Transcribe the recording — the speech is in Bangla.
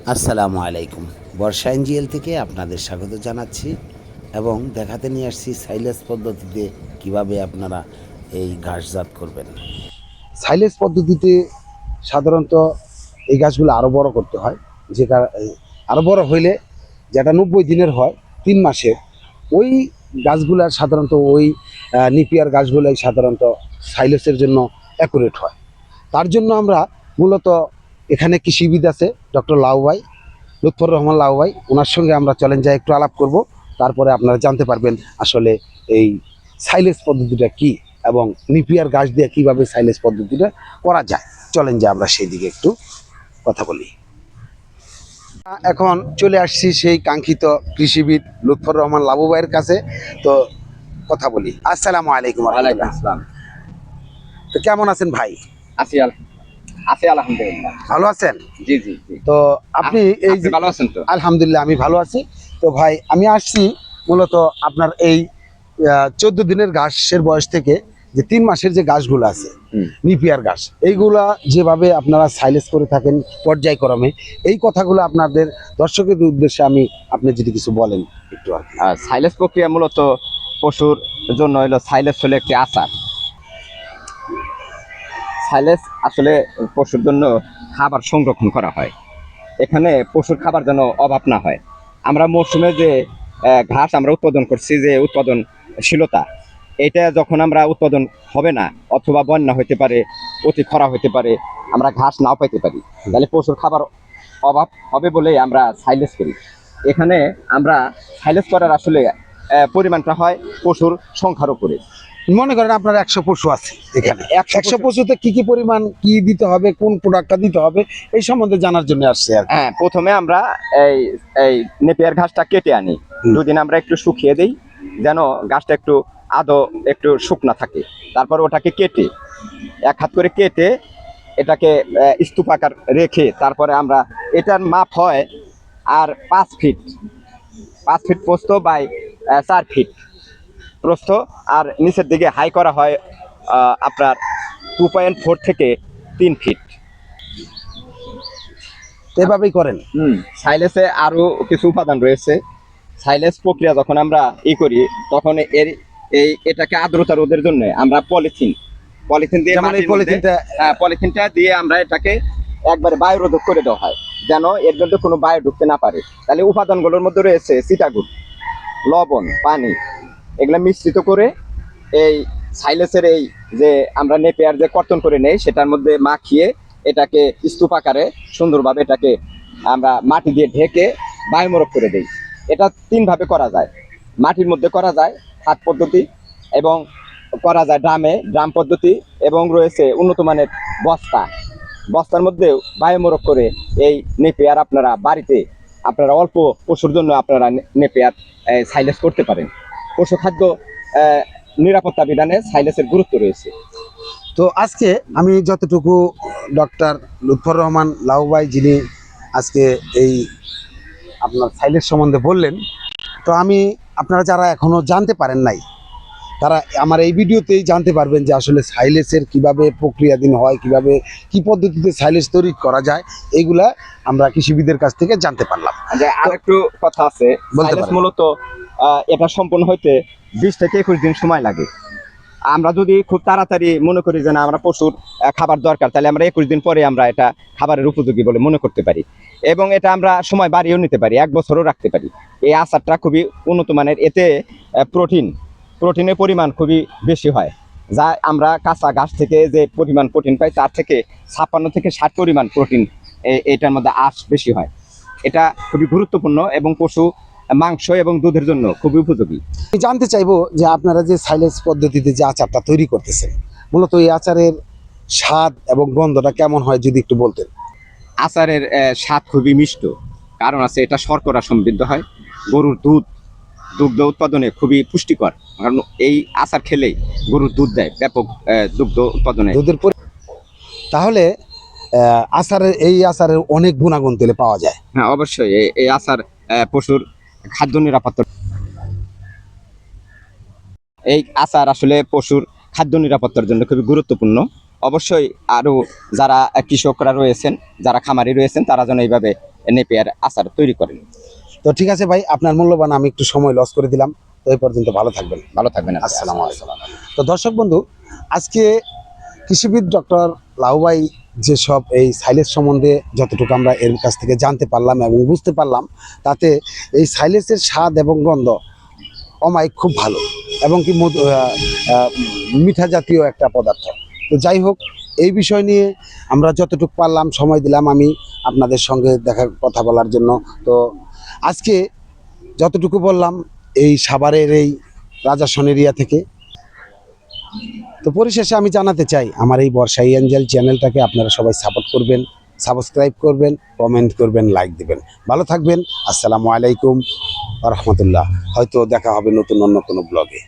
আসসালামু আলাইকুম। বর্ষা এনজিএল থেকে আপনাদের স্বাগত জানাচ্ছি এবং দেখাতে নিয়ে আসছি সাইলেজ পদ্ধতিতে কিভাবে আপনারা এই ঘাসজাত করবেন। সাইলেজ পদ্ধতিতে সাধারণত এই গাছগুলো আরও বড় করতে হয়, যে আরও বড় হইলে যেটা 90 দিনের হয় 3 মাসের, ওই গাছগুলার সাধারণত ওই নিপিয়ার গাছগুলাই সাধারণত সাইলেজের জন্য অ্যাকুরেট হয়। তার জন্য আমরা মূলত এখানে কৃষিবিদ আছে ডক্টর লাউ ভাই, লুৎফর রহমান লাউ ভাই, ওনার সঙ্গে আমরা চলেন যাই একটু আলাপ করব। তারপরে আপনারা জানতে পারবেন আসলে এই সাইলেজ পদ্ধতিটা কি এবং নিপিয়ার গাছ দিয়ে কীভাবে সাইলেজ পদ্ধতিটা করা যায়। চলেন যে আমরা সেই দিকে একটু কথা বলি। এখন চলে আসছি সেই কাঙ্ক্ষিত কৃষিবিদ লুৎফর রহমান লাবু ভাইয়ের কাছে, তো কথা বলি। আসসালামু আলাইকুম। ওয়ালাইকুম আসসালাম। তো কেমন আছেন ভাই? আছি আলহামদুলিল্লাহ। ভালো আছেন? জি জি জি। তো আপনি এই যে ভালো আছেন তো? আলহামদুলিল্লাহ আমি ভালো আছি। তো ভাই আমি আসছি মূলত আপনার এই 14 দিনের ঘাসের বয়স থেকে যে 3 মাসের যে গাছগুলো আছে নিপিয়ার গাছ, এইগুলা যেভাবে আপনারা সাইলেজ করে থাকেন পর্যায়ক্রমে, এই কথাগুলো আপনাদের দর্শকের উদ্দেশ্যে আপনি যদি কিছু বলেন একটু। আর কি সাইলেজ প্রক্রিয়া মূলত পশুর জন্য হলো, সাইলেজ হলো একটি আচার। সাইলেজ আসলে পশুর জন্য খাবার সংরক্ষণ করা হয়। এখানে পশুর খাবার যেন অভাব না হয়। আমরা মৌসুমে যে ঘাস আমরা উৎপাদন করছি, যে উৎপাদনশীলতা, এটা যখন আমরা উৎপাদন হবে না, অথবা বন্যা হইতে পারে, অতি খরা হইতে পারে, আমরা ঘাস নাও পাইতে পারি, তাহলে পশুর খাবার অভাব হবে বলেই আমরা সাইলেজ করি। এখানে আমরা সাইলেজ করার আসলে পরিমাণটা হয় পশুর সংখ্যার উপরে। মনে করেন আপনার 100 পশু আছে, এখানে 100 পশু। পশুতে কি পরিমাণ কি দিতে হবে, কোন প্রোডাক্টটা দিতে হবে, এই সম্বন্ধে জানার জন্য আসছে আর কি। হ্যাঁ, প্রথমে আমরা এই এই নেপিয়ার ঘাসটা কেটে আনি। দুদিন আমরা একটু শুকিয়ে দিই, যেন গাছটা একটু শুকনা থাকে। তারপর ওটাকে কেটে 1 হাত করে কেটে এটাকে স্তূপ আকার রেখে, তারপরে আমরা এটার মাপ হয় আর 5 ফিট, 5 ফিট প্রস্থ বাই 4 ফিট প্রস্থ, আর নিচের দিকে হাই করা হয় আপনার 2.4 থেকে 3 ফিট। এভাবেই করেন। সাইলেসে আরো কিছু উপাদান রয়েছে। সাইলেস প্রক্রিয়া যখন আমরা করি, তখন এটাকে আর্দ্রতা রোধের জন্য আমরা পলিথিন দিয়ে, যেমন এই পলিথিনটা দিয়ে আমরা এটাকে একবারে বায়ুরোধক করে দেওয়া হয়, যেন এর মধ্যে কোনো বায়ু ঢুকতে না পারে। তাহলে উপাদানগুলোর মধ্যে রয়েছে চিটাগুড়, লবণ, পানি, এগুলা মিশ্রিত করে এই সাইলেসের এই যে আমরা নেপিয়ার যে কর্তন করে নেই, সেটার মধ্যে মাখিয়ে এটাকে স্তূপ আকারে সুন্দরভাবে এটাকে আমরা মাটি দিয়ে ঢেকে বায়ুমোরক করে দেই। এটা 3 ভাবে করা যায়। মাটির মধ্যে করা যায় হাত পদ্ধতি, এবং করা যায় ড্রাম পদ্ধতি, এবং রয়েছে উন্নত মানের বস্তার মধ্যেও বায়ুমোরক করে এই নেপিয়ার আপনারা বাড়িতে আপনারা অল্প পশুর জন্য আপনারা নেপিয়ার সাইলেস করতে পারেন। পশু খাদ্য নিরাপত্তা বিধানে সাইলেসের গুরুত্ব রয়েছে। তো আজকে আমি যতটুকু ডক্টর লুৎফর রহমান লাউ ভাই, যিনি আজকে এই আপনার সাইলেজ সম্বন্ধে বললেন, তো আমি আপনারা যারা এখনো জানতে পারেন নাই, তারা আমার এই ভিডিওতেই জানতে পারবেন যে আসলে সাইলেজের কিভাবে প্রক্রিয়াধীন হয়, কিভাবে কি পদ্ধতিতে সাইলেজ তৈরি করা যায়, এইগুলা আমরা কৃষিবিদের কাছ থেকে জানতে পারলাম। আর একটু কথা আছে, মূলত এটা সম্পূর্ণ হইতে 20 থেকে 21 দিন সময় লাগে। আমরা যদি খুব তাড়াতাড়ি মনে করি যে না, আমরা পশুর খাবার দরকার, তাহলে আমরা 21 দিন পরে আমরা এটা খাবারের উপযোগী বলে মনে করতে পারি, এবং এটা আমরা সময় বাড়িয়েও নিতে পারি, 1 বছরও রাখতে পারি। এই আচারটা খুবই উন্নত মানের। এতে প্রোটিনের পরিমাণ খুবই বেশি হয়, যা আমরা কাঁচা ঘাস থেকে যে পরিমাণ প্রোটিন পাই, তার থেকে 56 থেকে 60 পরিমাণ প্রোটিন এটার মধ্যে আঁশ বেশি হয়। এটা খুবই গুরুত্বপূর্ণ এবং পশু মাংস এবং দুধের জন্য খুবই উপযোগী। আমি জানতে চাইবো যে আপনারা যে সাইলেজ পদ্ধতিতে যে আচারটা তৈরি করতেছেন, মূলত এই আচারের স্বাদ এবং গন্ধটা কেমন হয় যদি একটু বলতেন। আচারের স্বাদ খুবই মিষ্ট, কারণ আছে এটা শর্করা সমৃদ্ধ হয়। গরুর দুগ্ধ উৎপাদনে খুবই পুষ্টিকর, কারণ এই আচার খেলেই গরুর দুধ দেয়, ব্যাপক দুগ্ধ উৎপাদনে দুধের। তাহলে এই আচারের অনেক গুণাগুণ তেলে পাওয়া যায়। হ্যাঁ, অবশ্যই এই আচার পশুর খাদ্য নিরাপত্তা, এই আচার আসলে পশুর খাদ্য নিরাপত্তার জন্য খুবই গুরুত্বপূর্ণ। অবশ্যই আরও যারা কৃষকরা রয়েছেন, যারা খামারি রয়েছেন, তারা যেন এইভাবে নেপিয়ার আচার তৈরি করেন। তো ঠিক আছে ভাই, আপনার মূল্যবান আমি একটু সময় লস করে দিলাম। তো এই পর্যন্ত ভালো থাকবেন। ভালো থাকবেন। আসসালামু আলাইকুম। তো দর্শক বন্ধু, আজকে কৃষিবিদ ডক্টর লাউভাই যেসব এই সাইলেজ সম্বন্ধে যতটুকু আমরা এর কাছ থেকে জানতে পারলাম এবং বুঝতে পারলাম, তাতে এই সাইলেজের স্বাদ এবং গন্ধ অমায়িক খুব ভালো এবং কি মিঠা জাতীয় একটা পদার্থ। তো যাই হোক, এই বিষয় নিয়ে আমরা যতটুকু পারলাম সময় দিলাম আমি আপনাদের সঙ্গে কথা বলার জন্য। তো আজকে যতটুকু বললাম এই সাভারের এই রাজাসন এরিয়া থেকে। তো পরিশেষে আমি জানাতে চাই, আমার এই বর্ষা এঞ্জেল চ্যানেলটাকে আপনারা সবাই সাপোর্ট করবেন, সাবস্ক্রাইব করবেন, কমেন্ট করবেন, লাইক দিবেন। ভালো থাকবেন। আসসালামু আলাইকুম ওয়া রাহমাতুল্লাহ। হয়তো দেখা হবে নতুন অন্য কোনো ব্লগে।